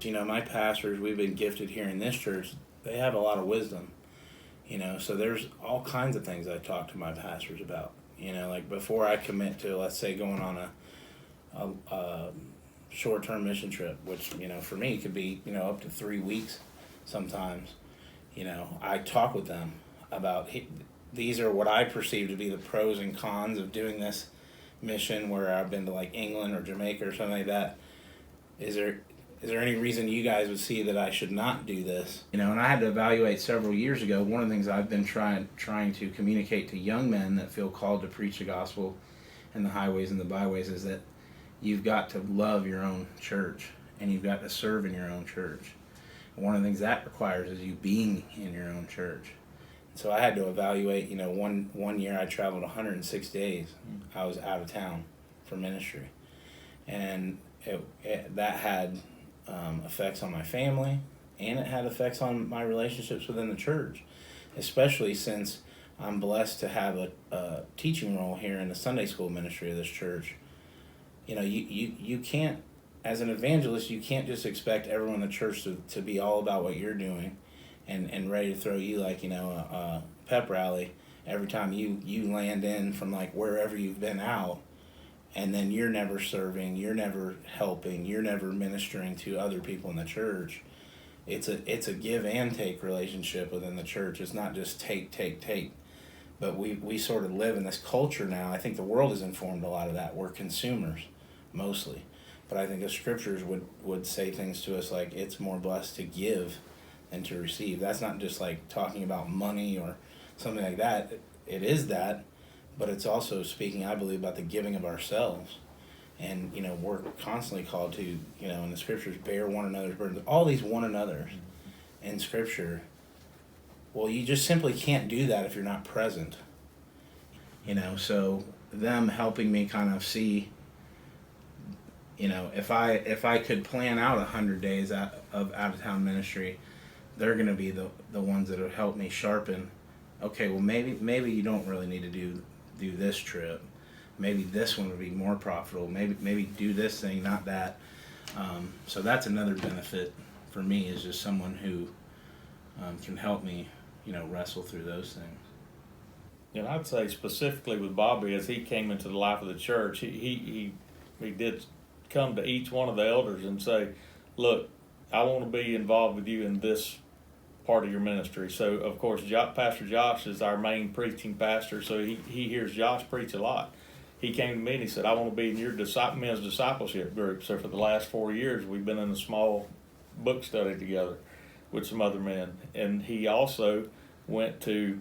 My pastors, we've been gifted here in this church, they have a lot of wisdom, so there's all kinds of things I talk to my pastors about, like before I commit to, let's say, going on a short-term mission trip, which, for me could be, up to 3 weeks sometimes, I talk with them about, these are what I perceive to be the pros and cons of doing this mission where I've been to like England or Jamaica or something like that. Is there any reason you guys would see that I should not do this? And I had to evaluate several years ago. One of the things I've been trying to communicate to young men that feel called to preach the gospel in the highways and the byways is that you've got to love your own church and you've got to serve in your own church. And one of the things that requires is you being in your own church. So I had to evaluate, one year I traveled 106 days. I was out of town for ministry. And that had effects on my family, and it had effects on my relationships within the church, especially since I'm blessed to have a teaching role here in the Sunday school ministry of this church. You can't, as an evangelist, you can't just expect everyone in the church to be all about what you're doing and ready to throw you like, a pep rally every time you land in from like wherever you've been out. And then you're never serving, you're never helping, you're never ministering to other people in the church. It's a give and take relationship within the church. It's not just take. But we sort of live in this culture now. I think the world has informed a lot of that. We're consumers, mostly. But I think the scriptures would say things to us like it's more blessed to give than to receive. That's not just like talking about money or something like that. It is that. But it's also speaking, I believe, about the giving of ourselves. And, we're constantly called to, in the scriptures, bear one another's burdens. All these one another's in scripture. Well, you just simply can't do that if you're not present. So them helping me kind of see, if I could plan out 100 days of out-of-town ministry, they're going to be the ones that would help me sharpen. Okay, well, maybe you don't really need to do this trip. Maybe this one would be more profitable. Maybe do this thing, not that. So that's another benefit for me, is just someone who can help me, wrestle through those things. And I'd say specifically with Bobby, as he came into the life of the church, he did come to each one of the elders and say, look, I want to be involved with you in this part of your ministry. So, of course, Pastor Josh is our main preaching pastor, so he hears Josh preach a lot. He came to me and he said, I want to be in your men's discipleship group. So for the last 4 years, we've been in a small book study together with some other men. And he also went to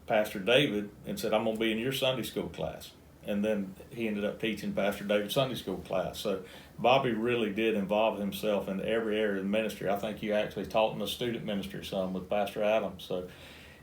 Pastor David and said, I'm going to be in your Sunday school class. And then he ended up teaching Pastor David's Sunday school class. So Bobby really did involve himself in every area of the ministry. I think you actually taught in the student ministry some with Pastor Adams. So,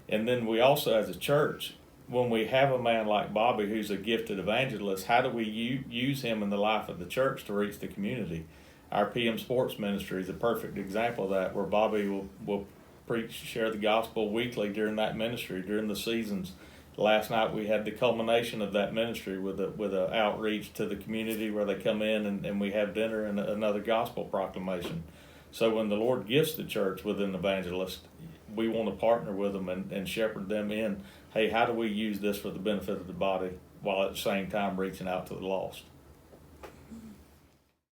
and then we also, as a church, when we have a man like Bobby who's a gifted evangelist, how do we use him in the life of the church to reach the community? Our PM Sports Ministry is a perfect example of that, where Bobby will preach, share the gospel weekly during that ministry, during the seasons. Last night we had the culmination of that ministry with a outreach to the community where they come in and we have dinner and another gospel proclamation. So when the Lord gifts the church with an evangelist, we want to partner with them and shepherd them in, hey, how do we use this for the benefit of the body while at the same time reaching out to the lost?